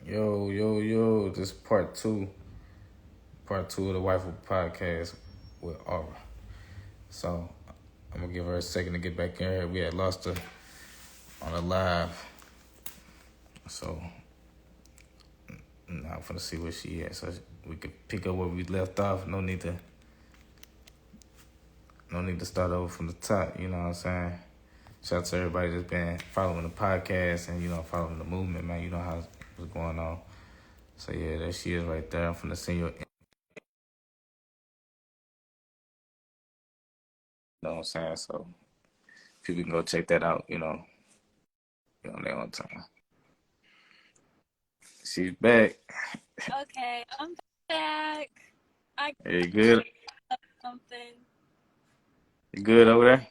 Yo, yo, yo, this is part two of the Wifey Podcast with Aura. So, I'm going to give her a second to get back in here. We had lost her on the live. So, now I'm going to see where she is. So we could pick up where we left off. No need to start over from the top, you know what I'm saying? Shout out to everybody that's been following the podcast and, following the movement, man. You know what's going on. So, yeah, there she is right there. I'm going to send you, know what I'm saying? So, people can go check that out, they're on time. She's back. Okay, I'm back. I Hey, you good? got something. You good over there?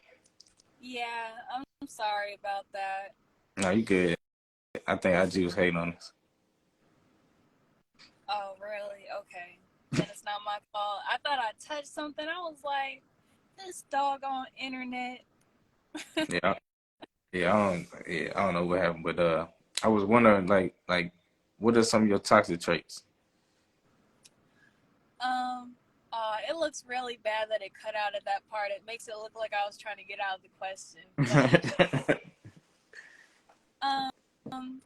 Yeah, I'm sorry about that. No, you good. I think IG was hating on us. Oh, really? Okay. Then it's not my fault. I thought I touched something. I was like, this doggone internet. Yeah, I don't know what happened, but I was wondering, what are some of your toxic traits? It looks really bad that it cut out at that part. It makes it look like I was trying to get out of the question. But um,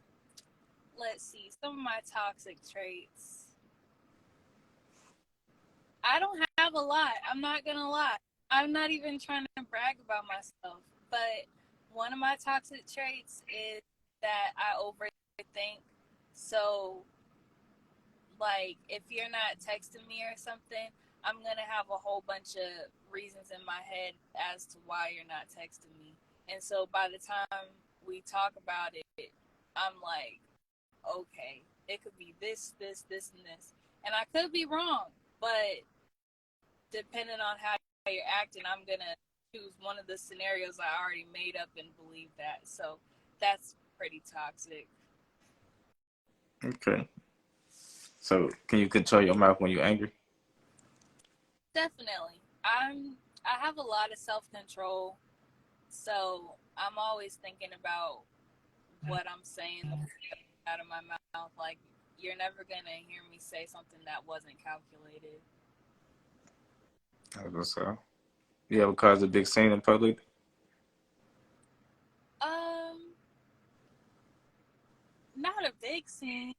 let's see. Some of my toxic traits. I don't have a lot. I'm not gonna lie. I'm not even trying to brag about myself. But one of my toxic traits is that I overthink. So, like, if you're not texting me or something, I'm gonna have a whole bunch of reasons in my head as to why you're not texting me. And so by the time we talk about it, I'm like, okay, it could be this, this, this, and this. And I could be wrong, but depending on how you're acting, I'm going to choose one of the scenarios I already made up and believe that. So that's pretty toxic. Okay. So, can you control your mouth when you're angry? Definitely. I have a lot of self-control, so I'm always thinking about what I'm saying out of my mouth. Like, you're never going to hear me say something that wasn't calculated. I was gonna say, you ever caused a big scene in public? Um, Not a big scene.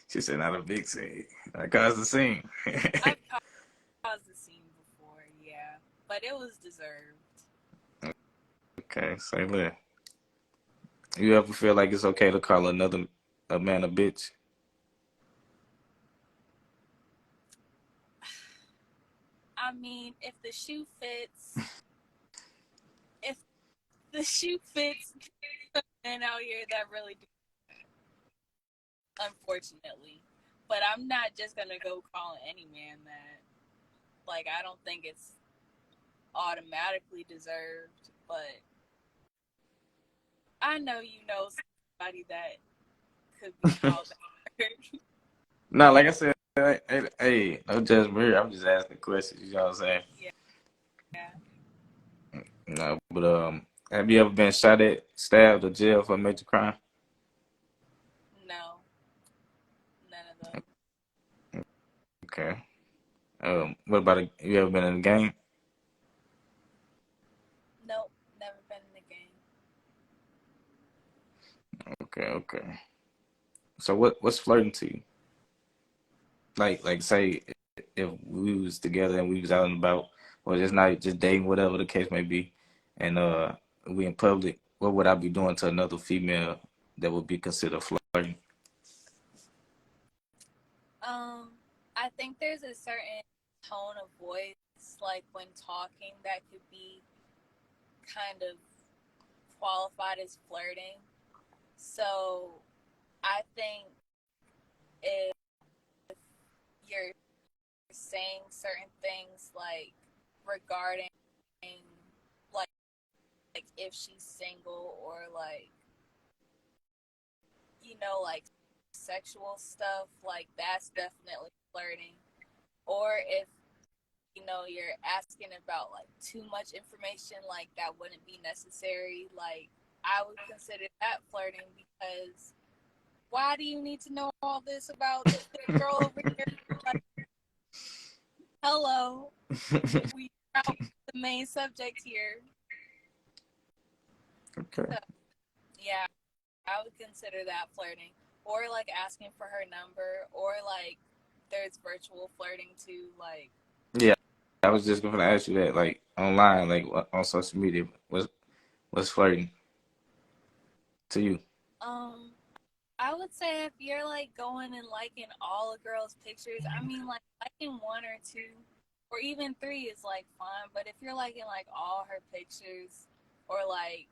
She said, not a big scene. I caused a scene. I've caused a scene before, yeah, but it was deserved. Okay, say that. You ever feel like it's okay to call a man a bitch? I mean, if the shoe fits, if the shoe fits, men out here that really do, unfortunately. But I'm not just gonna go calling any man that. Like, I don't think it's automatically deserved, but I know you know somebody that could be called that. No, like I said, hey, no judgment here. I'm just asking questions. You know what I'm saying? Yeah. No, but have you ever been shot at, stabbed, or jailed for a major crime? No, none of them. Okay. What about you ever been in a gang? Nope, never been in a game. Okay, okay. So what's flirting to you? Like say if we was together and we was out and about, or just not just dating, whatever the case may be, and we in public, what would I be doing to another female that would be considered flirting? I think there's a certain tone of voice, like when talking, that could be kind of qualified as flirting. So I think if you're saying certain things like regarding like if she's single or like like sexual stuff, like that's definitely flirting. Or if you're asking about like too much information, like that wouldn't be necessary, like I would consider that flirting because why do you need to know all this about this girl over here? Like, hello, we out the main subject here. Okay. So, yeah, I would consider that flirting, or like asking for her number, or like there's virtual flirting too. Like, Yeah, I was just gonna ask you that, like online, like on social media, what's flirting to you? um, I would say if you're like going and liking all a girl's pictures, I mean like liking one or two or even three is like fine, but if you're liking like all her pictures or like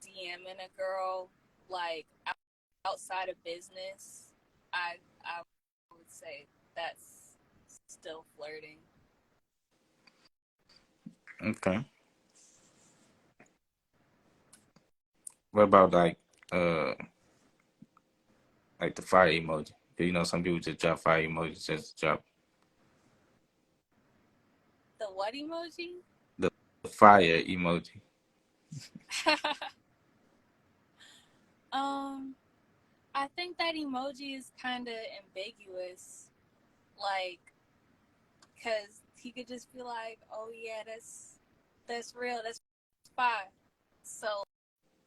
DMing a girl like outside of business, I would say that's still flirting. Okay. What about uh like the fire emoji? 'Cause you know some people just drop fire emojis just to drop The what emoji? the fire emoji. um, I think that emoji is kind of ambiguous. Like, because he could just be like, "Oh yeah, that's real, that's fine." So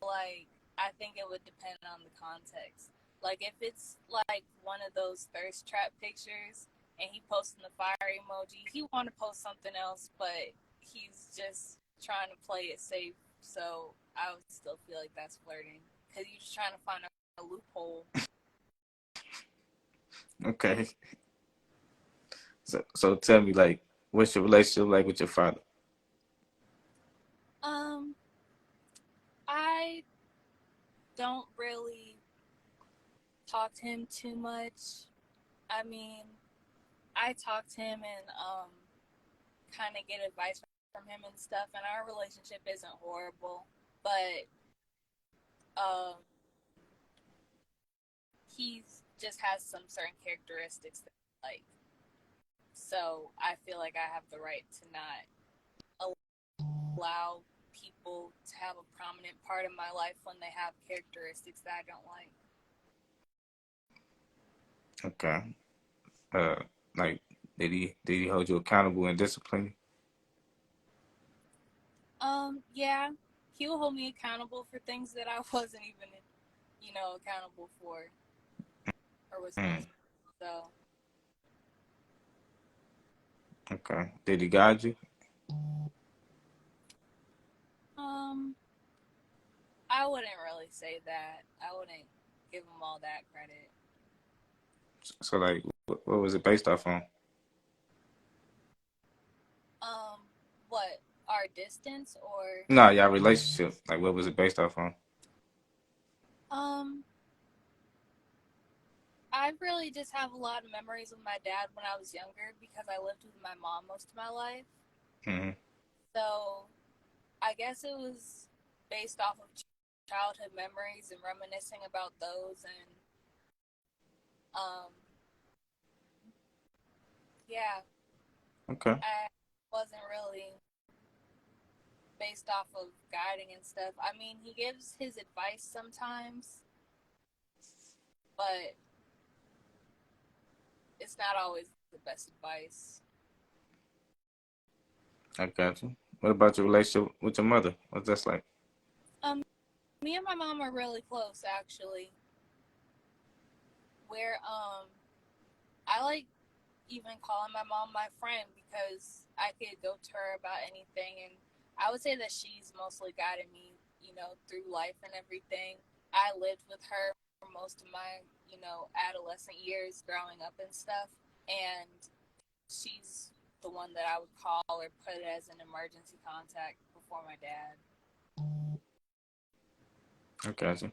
like, I think it would depend on the context. Like if it's like one of those thirst trap pictures and he posting the fire emoji, he want to post something else, but he's just trying to play it safe. So I would still feel like that's flirting because you're just trying to find a loophole. Okay. So tell me, like, what's your relationship like with your father? Um, I don't really talk to him too much. I mean, I talk to him and kind of get advice from him and stuff, and our relationship isn't horrible, but um, he just has some certain characteristics that I like. So I feel like I have the right to not allow people to have a prominent part in my life when they have characteristics that I don't like. Okay. Uh, like, did he hold you accountable and discipline Yeah, he will hold me accountable for things that I wasn't even, accountable for or you? responsible. So, Okay. Did he guide you? um, I wouldn't really say that. I wouldn't give him all that credit. So like, what was it based off on? Um, what, our distance or No, y'all relationship. Like, what was it based off on? um I really just have a lot of memories with my dad when I was younger because I lived with my mom most of my life. Hmm. So I guess it was based off of childhood memories and reminiscing about those and um yeah, Okay. I wasn't really based off of guiding and stuff. I mean, he gives his advice sometimes, but it's not always the best advice. I got you. What about your relationship with your mother? What's that like? Um, Me and my mom are really close, actually. Where I like even calling my mom my friend because I could go to her about anything, and I would say that she's mostly guided me, through life and everything. I lived with her for most of my, adolescent years growing up and stuff, and she's the one that I would call or put as an emergency contact before my dad. I got you.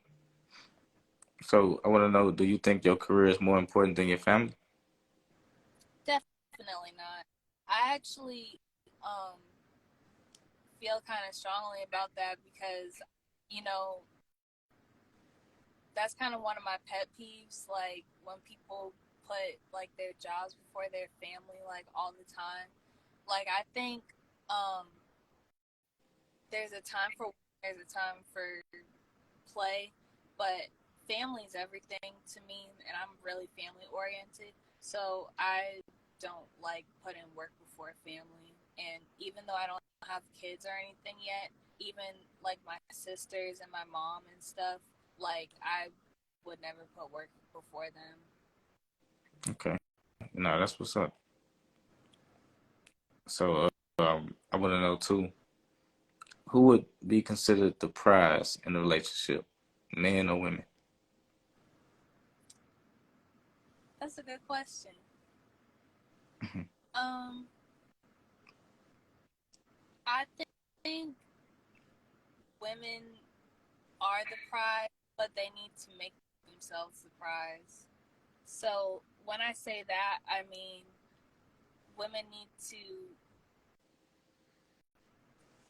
So I want to know, do you think your career is more important than your family? Definitely not. I actually um, feel kind of strongly about that because, you know, that's kind of one of my pet peeves. Like when people put like their jobs before their family, like all the time. Like I think um, there's a time for play, but family's everything to me, and I'm really family oriented. So I don't like putting work before family. And even though I don't have kids or anything yet, even like my sisters and my mom and stuff, like I would never put work before them. Okay. No, that's what's up. So, I want to know too, who would be considered the prize in a relationship, men or women? That's a good question. Mhm. I think women are the prize, but they need to make themselves the prize. So when I say that, I mean women need to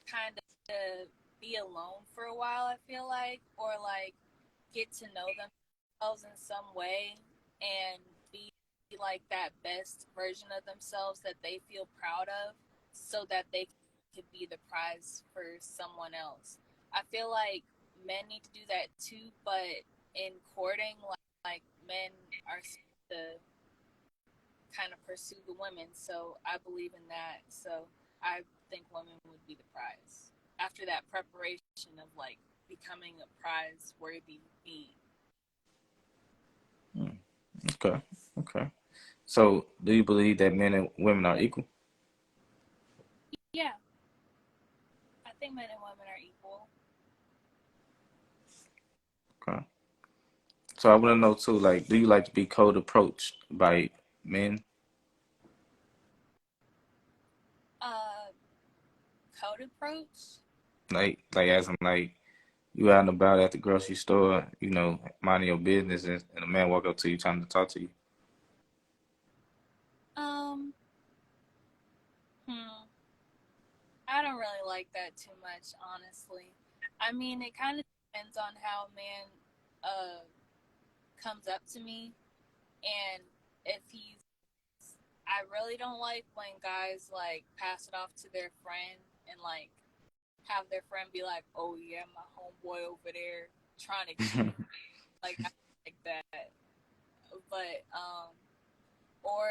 kind of be alone for a while, I feel like, or like get to know themselves in some way and be like that best version of themselves that they feel proud of so that they could be the prize for someone else. I feel like men need to do that too, but in courting, like men are supposed to kind of pursue the women. So I believe in that. So I think women would be the prize after that preparation of like becoming a prize worthy being. Okay. Okay. So, do you believe that men and women are equal? Yeah, I think men and women are equal. Okay. So, I want to know too, like, do you like to be cold approached by men? Uh, Code approach. Like as in, like, you out and about at the grocery store, minding your business, and a man walk up to you trying to talk to you. Um, hmm. I don't really like that too much, honestly. I mean, it kind of depends on how a man uh comes up to me, and if he's. I really don't like when guys like pass it off to their friend and like have their friend be like, "Oh yeah, my homeboy over there trying to get like I don't like that." But or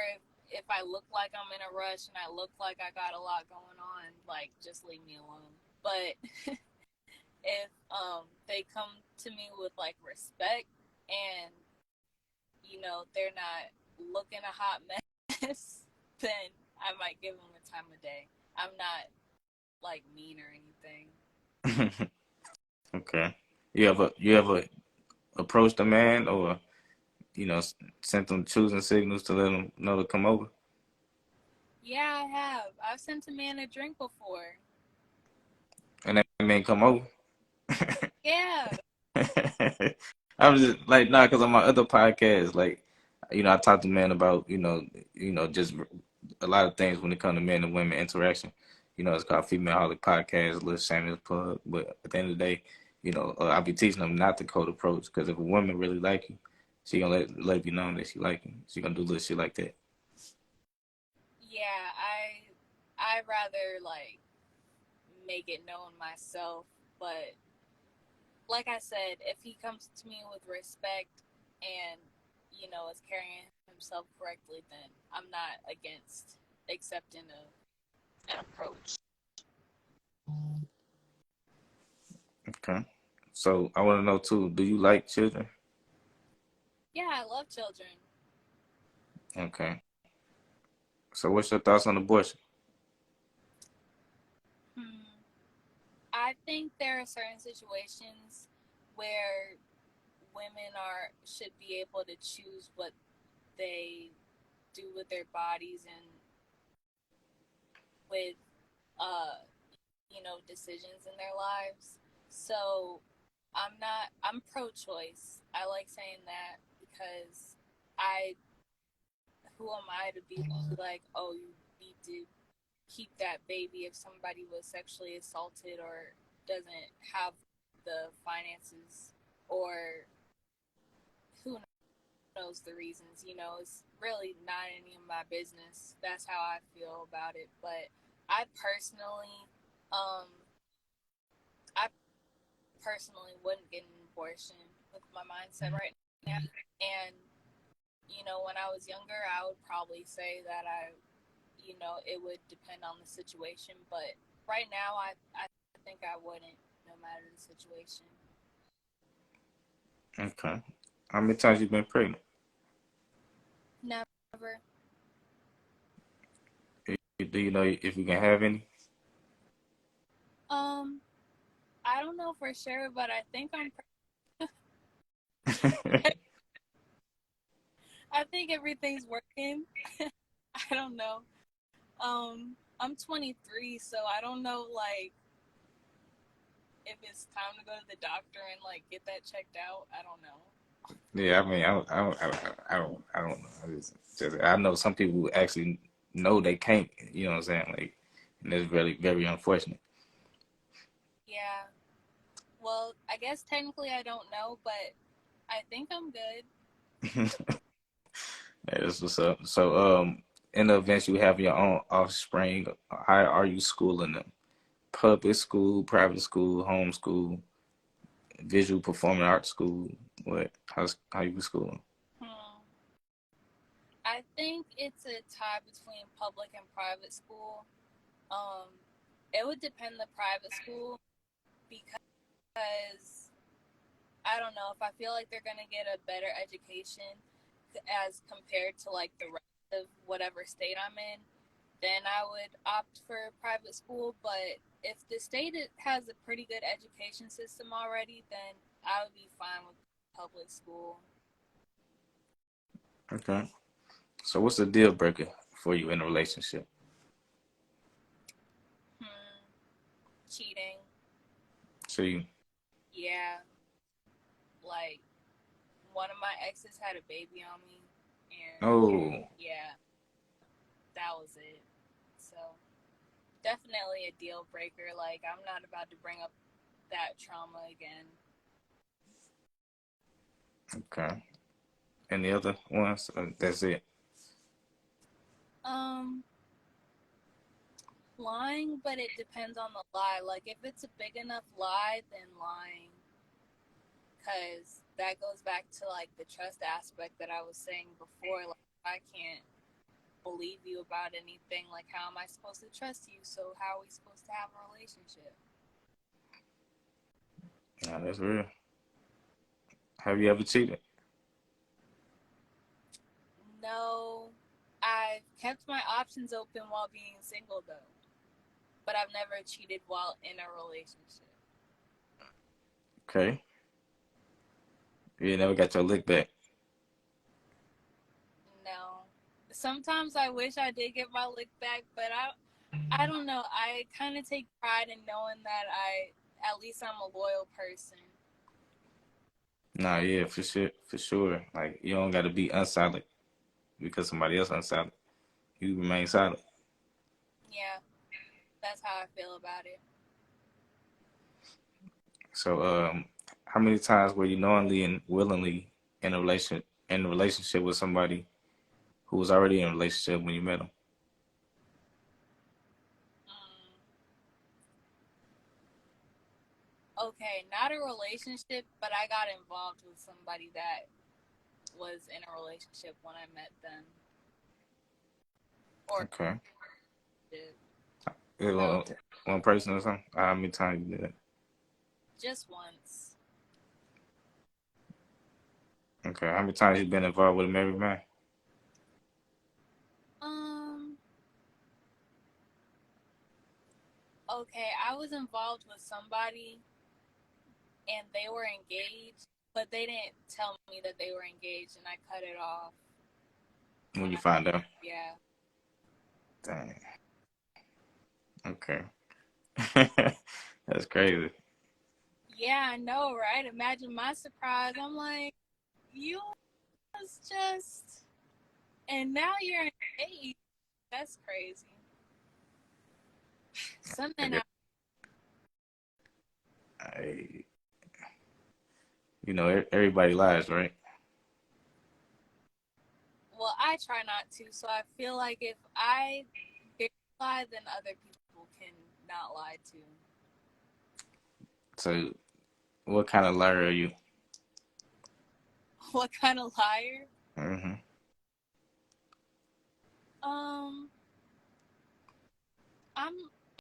if I look like I'm in a rush and I look like I got a lot going on, like just leave me alone. But if they come to me with like respect and they're not looking a hot mess, then I might give them the time of day. I'm not like mean or anything. Okay. You ever approached a man, or sent them choosing signals to let them know to come over, Yeah, I have. I've sent a man a drink before. and that man come over? Yeah. I was just like, nah, because on my other podcast, like, I talked to men about, just a lot of things when it comes to men and women interaction. It's called FEMALEHOLIC Podcast, a little shameless plug. But at the end of the day, I'll be teaching them not to code approach, because if a woman really like you, she gonna let you know that she like you. She gonna do little shit like that. Yeah, I rather like make it known myself, but like I said, if he comes to me with respect and is carrying himself correctly, then I'm not against accepting an approach. Okay. So I want to know too, do you like children? Yeah, I love children. Okay. So what's your thoughts on abortion? Hmm. I think there are certain situations where women are should be able to choose what they do with their bodies and with uh decisions in their lives. So I'm pro-choice. I like saying that because I who am I to be like, oh, you need to keep that baby if somebody was sexually assaulted or doesn't have the finances, or who knows the reasons. It's really not any of my business. That's how I feel about it. But I personally, um, I personally wouldn't get an abortion with my mindset right now. And, you know, when I was younger, I would probably say that it would depend on the situation. But right now, I think I wouldn't, no matter the situation. Okay. How many times you been pregnant? Never. Do you know if you can have any? I don't know for sure, but I think I think everything's working. I don't know. I'm 23, so I don't know, like, if it's time to go to the doctor and, like, get that checked out. I don't know. Yeah, I mean, I don't know. I know some people who actually know they can't. You know what I'm saying? Like, and it's really very unfortunate. Yeah. Well, I guess technically I don't know, but I think I'm good. Yeah, that's what's up. So, in the event you have your own offspring, how are you schooling them? Public school, private school, home school, visual performing arts school? How you schooling? Hmm. I think it's a tie between public and private school. Um, it would depend the private school because I don't know if I feel like they're gonna get a better education as compared to like the rest of whatever state I'm in, then I would opt for private school. But if the state has a pretty good education system already, then I would be fine with public school. Okay. So, what's the deal breaker for you in a relationship? Hmm. Cheating. See, Yeah. Like, one of my exes had a baby on me, and oh, yeah, that was it. So, definitely a deal breaker. Like, I'm not about to bring up that trauma again. okay. Any other ones? That's it. Um, Lying, but it depends on the lie. Like, if it's a big enough lie, then lying. Because that goes back to, like, the trust aspect that I was saying before. Like, I can't believe you about anything. Like, how am I supposed to trust you? So, how are we supposed to have a relationship? Yeah, that's real. Have you ever cheated? No, I've kept my options open while being single, though. But I've never cheated while in a relationship. Okay. You never got your lick back. No. Sometimes I wish I did get my lick back, but I don't know. I kind of take pride in knowing that at least I'm a loyal person. Nah, yeah, for sure, for sure. Like you don't got to be unsolid because somebody else unsolid. You remain solid. Yeah, that's how I feel about it. So, how many times were you knowingly and willingly in a relationship with somebody who was already in a relationship when you met them? Mm, okay, not a relationship, but I got involved with somebody that was in a relationship when I met them. Or Okay. did. It So, was one person or something. How many times you did that? just once. Okay. How many times you been involved with a married man? Um, okay, I was involved with somebody and they were engaged, but they didn't tell me that they were engaged, and I cut it off When when you I, find out? yeah. Dang. Okay. That's crazy. Yeah, I know, right? Imagine my surprise. I'm like, you was just, and now you're engaged. That's crazy. Something I, I, everybody lies, right? well, I try not to, so I feel like if I lie, then other people can not lie too. So, what kind of liar are you? What kind of liar? Mm-hmm. Um, I'm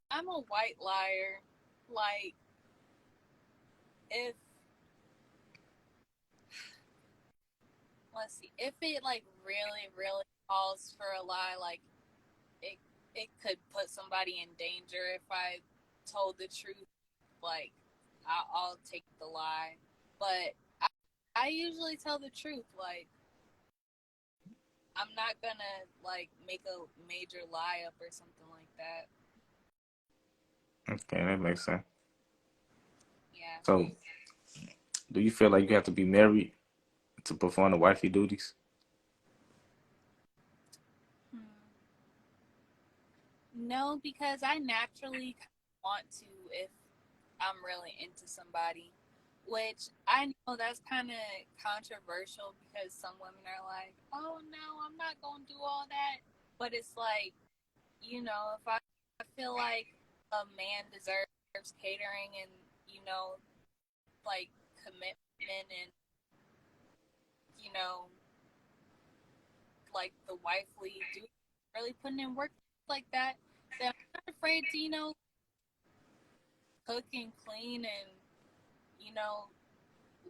I'm a white liar. Like if let's see, if it like really really calls for a lie, like it it could put somebody in danger if I told the truth. Like I'll take the lie, but I usually tell the truth. Like I'm not gonna like make a major lie up or something like that. Okay, that makes sense. Yeah. So, do you feel like you have to be married to perform the wifey duties? Hmm. No, because I naturally want to if I'm really into somebody, which I know that's kind of controversial because some women are like, oh no, I'm not going to do all that. But it's like, if I feel like a man deserves catering and, like commitment and, you know, like the wifely duty, really putting in work like that, then I'm not afraid to, cook and clean and, you know,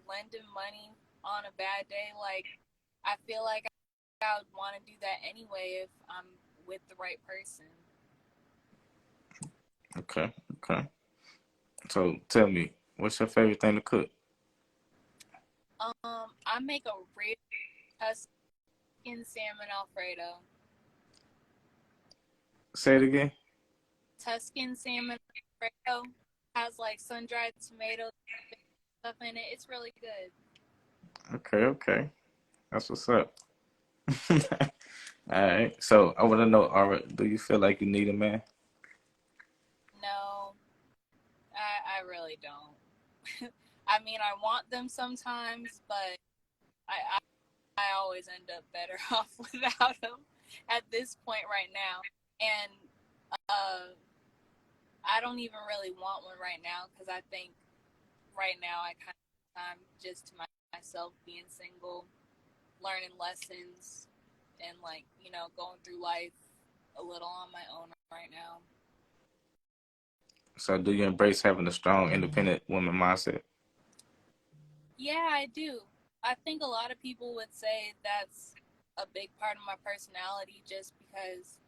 lending money on a bad day. Like, I feel like I would want to do that anyway if I'm with the right person. Okay, okay. So, tell me, what's your favorite thing to cook? I make a real Tuscan salmon Alfredo. Say it again. Tuscan salmon Alfredo has like sun-dried tomatoes stuff in it. It's really good. Okay, okay. That's what's up. All right. So, I want to know, Ara, do you feel like you need a man? No, I really don't. I mean, I want them sometimes, but I I always end up better off without them at this point right now. And uh, I don't even really want one right now because I think right now I kind of time just to myself being single, learning lessons, and like going through life a little on my own right now. So, do you embrace having a strong, independent woman mindset? Yeah, I do. I think a lot of people would say that's a big part of my personality just because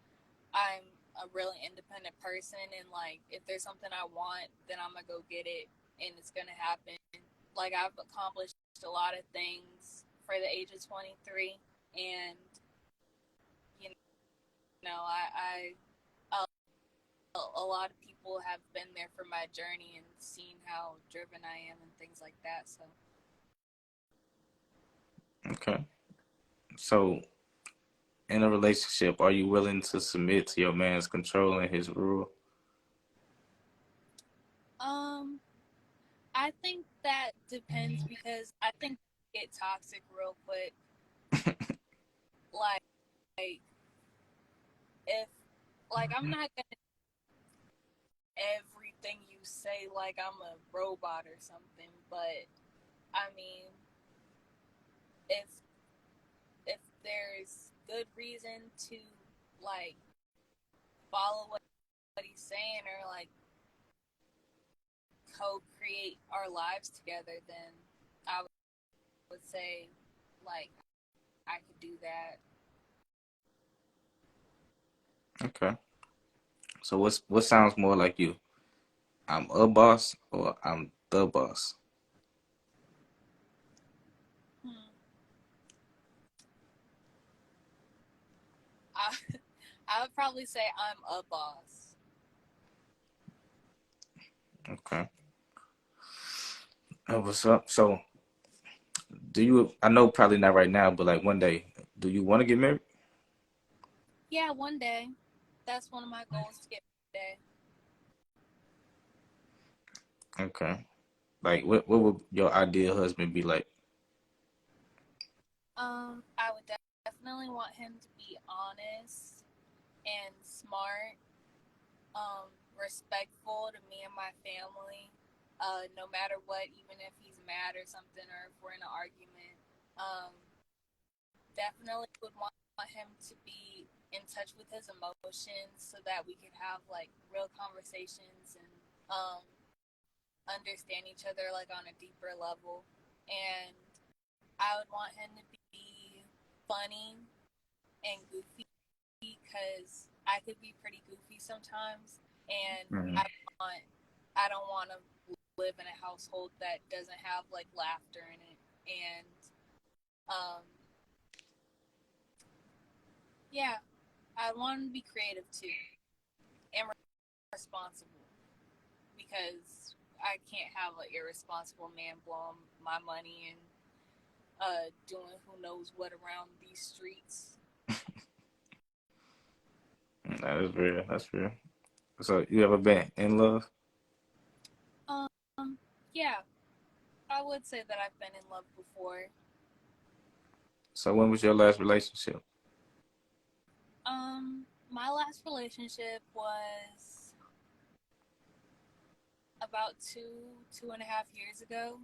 I'm a really independent person and like if there's something I want, then I'm gonna go get it and it's gonna happen. Like I've accomplished a lot of things for the age of 23 and you a lot of people have been there for my journey and seen how driven I am and things like that. So Okay. So, in a relationship, are you willing to submit to your man's control and his rule? um I think that depends because I think it get toxic real quick. Like if I'm not gonna everything you say like I'm a robot or something, but I mean if there's good reason to like follow what he's saying or like co-create our lives together, then I would say like I could do that. Okay. So, what sounds more like you? I'm a boss or I'm the boss? Hmm. I, I would probably say I'm a boss. Okay. What's up? So, do you? I know probably not right now, but like one day, do you want to get married? Yeah, one day. That's one of my goals to get today. Okay. Like, what would your ideal husband be like? I would definitely want him to be honest and smart, respectful to me and my family. No matter what, even if he's mad or something, or if we're in an argument, Um, Definitely would want him to be in touch with his emotions so that we could have like real conversations and understand each other like on a deeper level. And I would want him to be funny and goofy because I could be pretty goofy sometimes, and Mm-hmm. I don't want to live in a household that doesn't have like laughter in it. And um, yeah, I want him to be creative too and responsible because I can't have an irresponsible man blowing my money and doing who knows what around these streets. That is real. That's real. So you ever been in love? Yeah, I would say that I've been in love before. So when was your last relationship? My last relationship was about 2.5 years ago.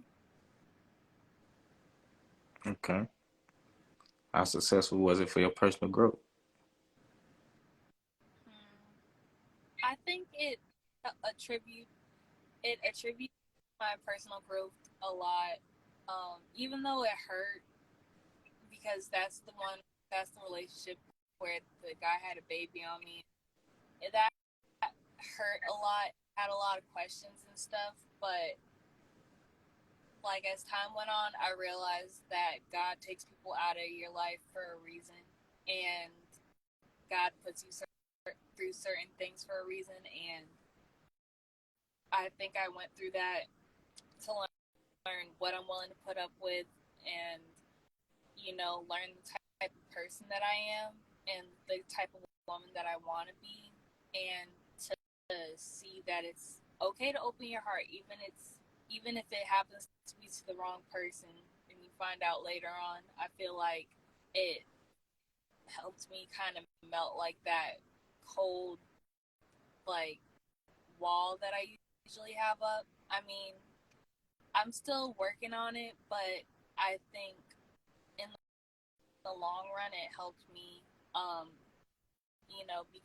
Okay. How successful was it for your personal growth? I think attribute it attributes my personal growth a lot. Even though it hurt because that's the relationship where the guy had a baby on me. That hurt a lot. Had a lot of questions and stuff, but like as time went on, I realized that God takes people out of your life for a reason, and God puts you through certain things for a reason. And I think I went through that to learn what I'm willing to put up with, and learn the type of person that I am and the type of woman that I want to be, and to see that it's okay to open your heart, even if it happens to be to the wrong person, and you find out later on. I feel like it helped me kind of melt like that cold like wall that I usually have up. I mean, I'm still working on it, but I think in the long run it helped me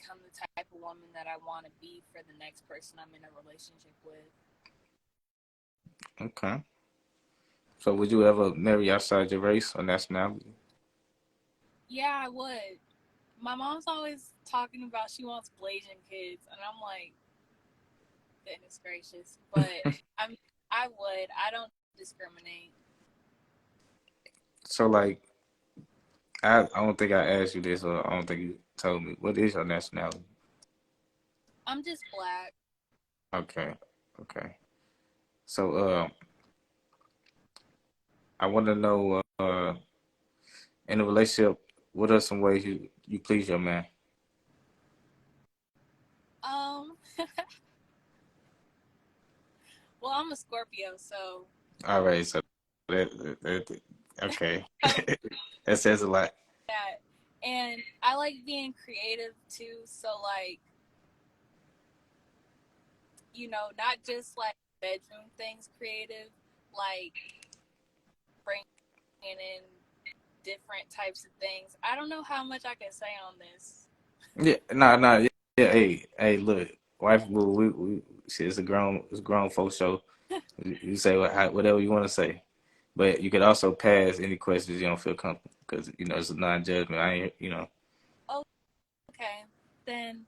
become the type of woman that I want to be for the next person I'm in a relationship with. Okay. So would you ever marry outside your race or nationality? Yeah, I would. My mom's always talking about she wants Blasian kids, and I'm like, goodness gracious. But I would. I don't discriminate. So like I don't think I asked you this or I don't think you told me. What is your nationality? I'm just black. Okay. Okay. So I want to know in a relationship, what are some ways you please your man? Um, well, I'm a Scorpio, so All right. So okay. That says a lot. that, and I like being creative too. So like, not just like bedroom things creative, like bringing in different types of things. I don't know how much I can say on this. Yeah. Nah. Nah. Yeah. Yeah. Hey. Look. Wife. Shit, it's a grown folks show. You say whatever you want to say. But you could also pass any questions you don't feel comfortable because it's a non-judgment. I ain't Oh, okay. Then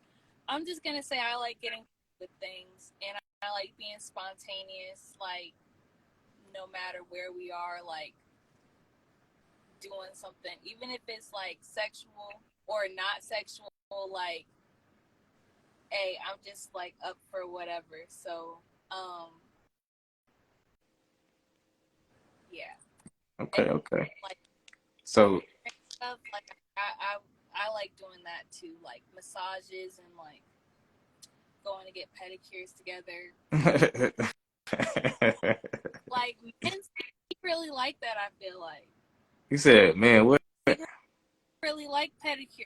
I'm just gonna say I like getting with things, and I like being spontaneous. Like no matter where we are, like doing something, even if it's like sexual or not sexual. Like, hey, I'm just like up for whatever. So, yeah, Okay. and Okay. like So stuff like I like doing that too, like massages and like going to get pedicures together. Like men really like that. I feel like he said, "Man, what?" they really like pedicure.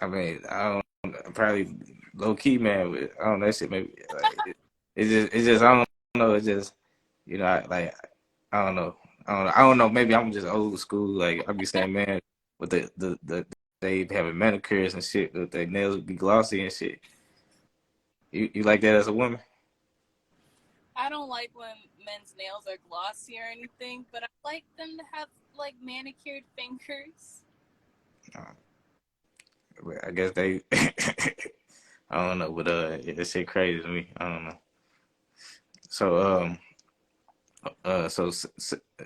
I mean, I don't probably low key, man. But I don't know that shit. Maybe like it's just I don't know. It's just I don't know. I don't know. Maybe I'm just old school. Like I be saying, man, with they having manicures and shit, with their nails be glossy and shit. You like that as a woman? I don't like when men's nails are glossy or anything, but I like them to have like manicured fingers. I guess they. I don't know, but that shit crazy to me. I don't know. So so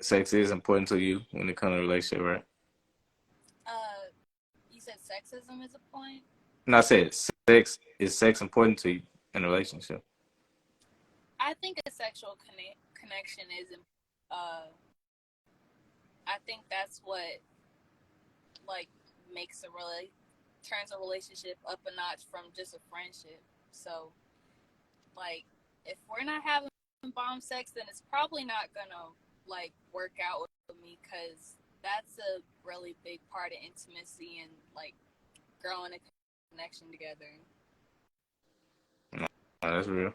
sex is important to you when it comes to relationship, right? You said sexism is a point? No, I said sex important to you in a relationship. I think a sexual connection is, I think that's what like makes turns a relationship up a notch from just a friendship. So like if we're not having bomb sex, then it's probably not gonna like work out with me, because that's a really big part of intimacy and like growing a connection together. No, that's real.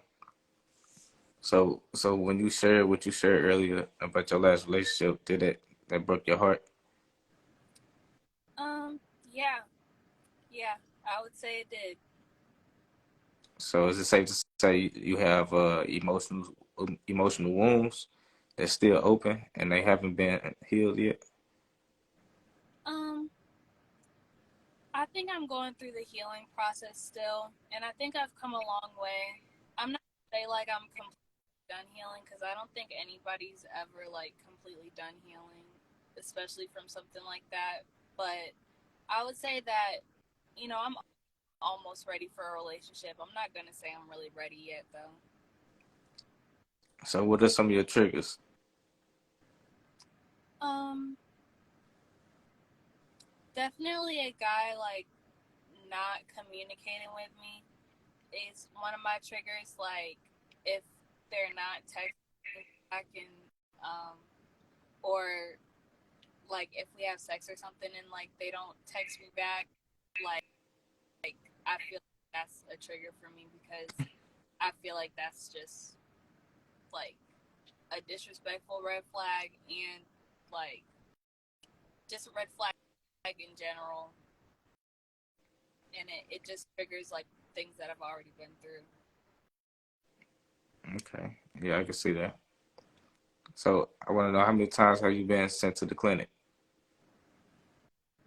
So when you shared what you shared earlier about your last relationship, did that broke your heart? Yeah, yeah, I would say it did. So is it safe to say you have emotional wounds that's still open and they haven't been healed yet? Um, I think I'm going through the healing process still, and I think I've come a long way. I'm not gonna say like I'm completely done healing, because I don't think anybody's ever like completely done healing, especially from something like that. But I would say that, I'm almost ready for a relationship. I'm not gonna say I'm really ready yet, though. So what are some of your triggers? Um, Definitely a guy like not communicating with me is one of my triggers. Like if they're not texting back, and or like if we have sex or something and like they don't text me back, like I feel like that's a trigger for me, because I feel like that's just like a disrespectful red flag, and like just a red flag in general, and it just triggers like things that I've already been through. Okay. Yeah, I can see that. So I want to know, how many times have you been sent to the clinic?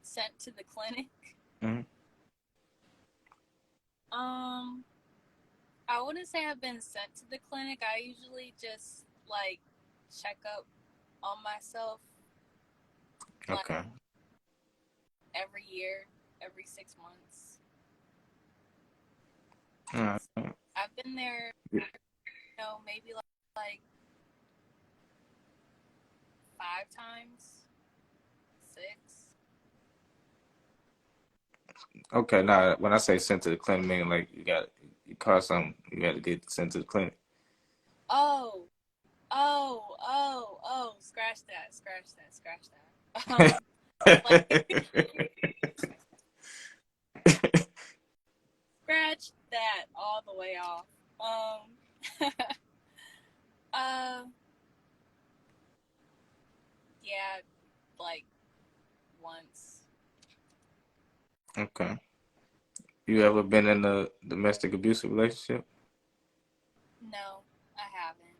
Sent to the clinic? Mm-hmm. I wouldn't say I've been sent to the clinic. I usually just like check up on myself like Okay. every year, every 6 months. All right. I've been there, maybe like 5 times, 6. Okay. Now, when I say sent to the clinic, I mean like you caught something, you got to get sent to the clinic. Oh, scratch that. Like, scratch that all the way off. Uh, yeah, like once. Okay. You ever been in a domestic abusive relationship? No, I haven't.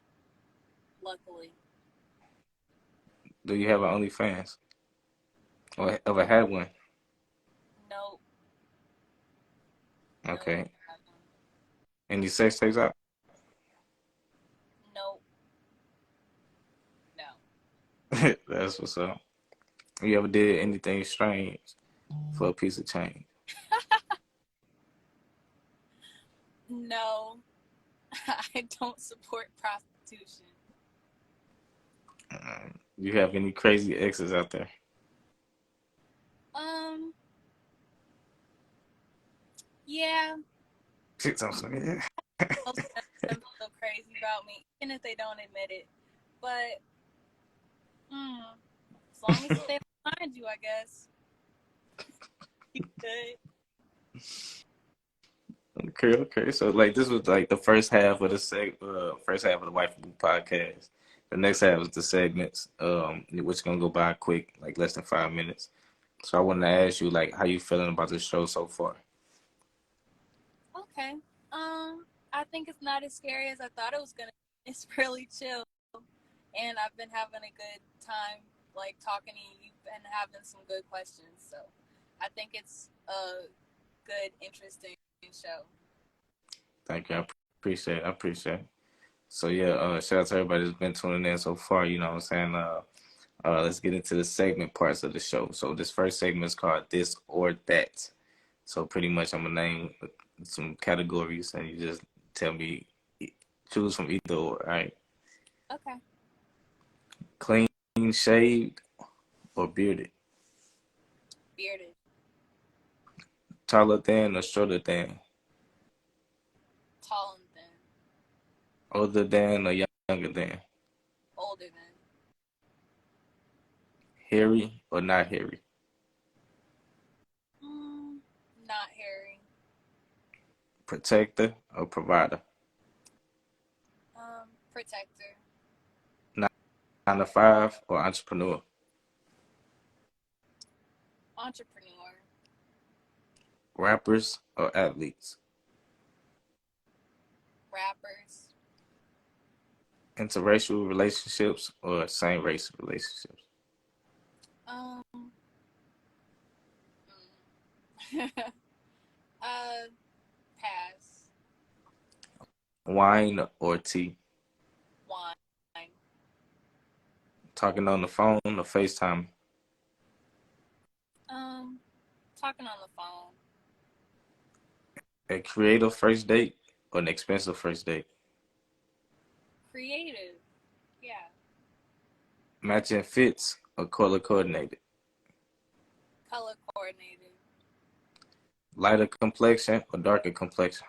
Luckily. Do you have an OnlyFans? Or ever had one? Nope. Nope. Okay. Any sex tapes out? Nope. No. That's what's up. You ever did anything strange for a piece of change? No. I don't support prostitution. You have any crazy exes out there? Yeah. Shit, I'm saying. Most of them feel crazy about me, even if they don't admit it. But, as long as they don't mind you, I guess. You good. Okay. So like this was like the first half of the first half of the Wife Boo podcast. The next half is the segments, which gonna go by quick, like less than 5 minutes. So I wanted to ask you, like, how you feeling about the show so far? Okay. I think it's not as scary as I thought it was gonna be. It's really chill, and I've been having a good time, like talking to you and having some good questions. So I think it's a good, interesting show. Thank you. I appreciate it. I appreciate it. So yeah, shout out to everybody that's been tuning in so far. You know what I'm saying? Let's get into the segment parts of the show. So this first segment is called This or That. So pretty much I'm gonna name some categories and you just tell me, choose from either or, all right? Okay. Clean shaved or bearded? Bearded. Taller than or shorter than? Tall and thin. Older than or younger than? Older than. Hairy or not hairy? Not hairy. Protector or provider? Protector. 9 to 5 or entrepreneur? Entrepreneur. Rappers or athletes? Rappers. Interracial relationships or same race relationships? Um. Pass. Wine or tea? Wine. Talking on the phone or FaceTime? Talking on the phone. A creative first date or an expensive first date? Creative. Yeah. Matching fits or color coordinated? Color coordinated. Lighter complexion or darker complexion?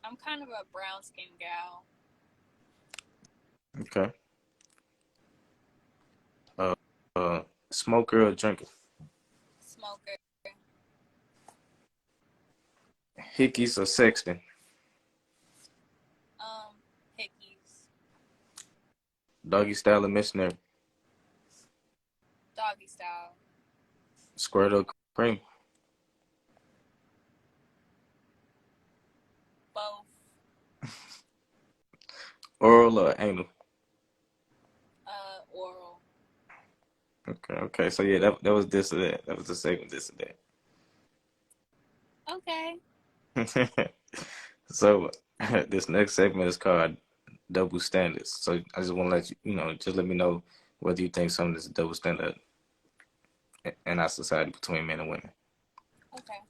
I'm kind of a brown skin gal. Okay. Smoker or drinker? Smoker. Hickeys or sexting? Hickeys. Doggy style or missionary? Doggy style. Squirt or cream? Both. Oral or anal? Oral. Okay. So yeah, that was this or that. That was the segment, this or Okay. that. So this next segment is called Double Standards. So I just want to let just let me know whether you think something is a double standard in our society between men and women. Okay.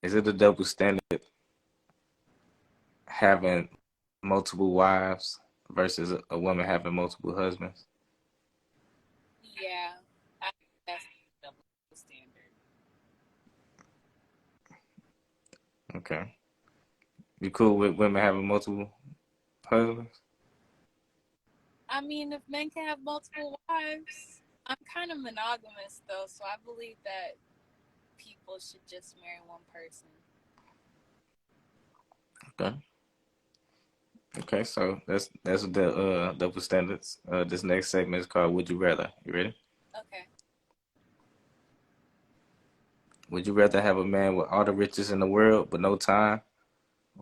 Is it a double standard having multiple wives versus a woman having multiple husbands? Yeah. I think that's the double standard. Okay. You cool with women having multiple husbands? I mean, if men can have multiple wives, I'm kind of monogamous though, so I believe that people should just marry one person. Okay. Okay, so that's the double standards. This next segment is called Would You Rather. You ready? Okay. Would you rather have a man with all the riches in the world but no time,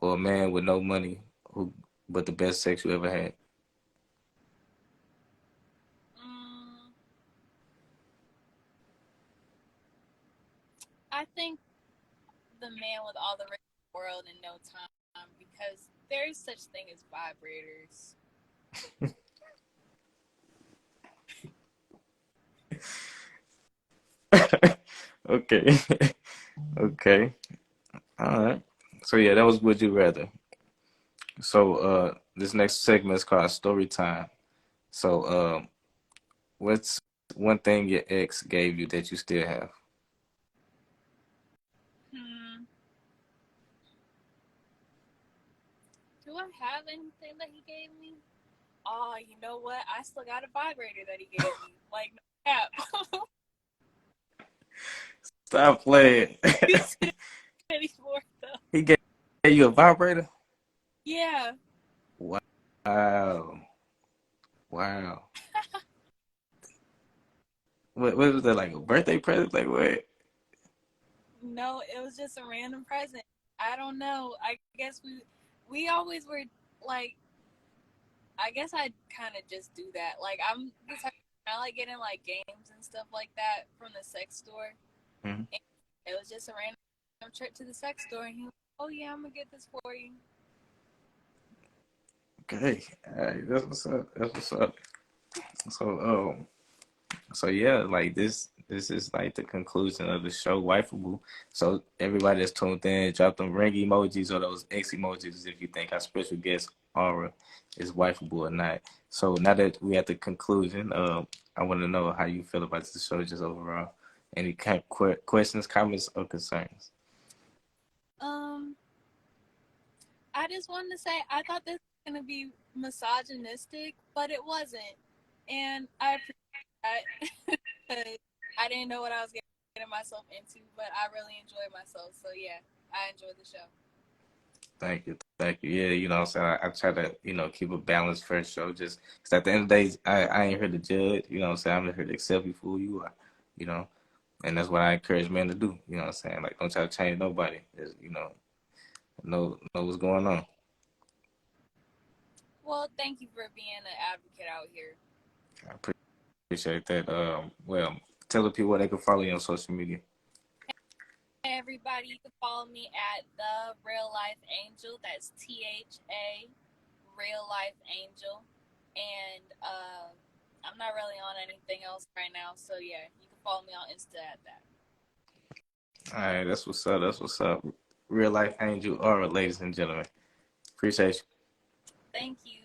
or a man with no money but the best sex you ever had? I think the man with all the rich in the world and no time, because there's such thing as vibrators. Okay. Okay. All right. So yeah, that was Would You Rather. So this next segment is called Story Time. So what's one thing your ex gave you that you still have? Do I have anything that he gave me? Oh, you know what? I still got a vibrator that he gave me. Like, no cap. Stop playing. Anymore, though. He gave you a vibrator? Yeah. Wow. Wow. What was that, like a birthday present? Like what? No, it was just a random present. I don't know. I guess we always were like. I guess I kind of just do that. Like I'm the type I like getting like games and stuff like that from the sex store. Mhm. And it was just a random trip to the sex store, and he was, oh yeah, I'm gonna get this for you. Okay. All right. That's what's up. That's what's up. So so yeah, like this is like the conclusion of the show, Wifeable. So everybody that's tuned in, drop them ring emojis or those X emojis if you think our special guest Aura is wifeable or not. So now that we at the conclusion, I want to know how you feel about the show just overall. Any kind of questions, comments, or concerns? Um, I just wanted to say I thought this was gonna be misogynistic, but it wasn't, and I appreciate that because I didn't know what I was getting myself into, but I really enjoyed myself. So yeah, I enjoyed the show. Thank you. Thank you. Yeah, you know what I'm saying? I try to, keep a balanced first show just because at the end of the day, I ain't here to judge, you know what I'm saying? I'm here to accept you for who you are, you know? And that's what I encourage men to do, you know what I'm saying? Like, don't try to change nobody. Just, know what's going on. Well, thank you for being an advocate out here. I appreciate that. Well, tell the people where they can follow you on social media. Hey everybody, you can follow me at the Real Life Angel. That's THA Real Life Angel, and I'm not really on anything else right now. So yeah, you can follow me on Insta at that. All right, that's what's up. That's what's up. Real life angel aura, ladies and gentlemen. Appreciate you. Thank you.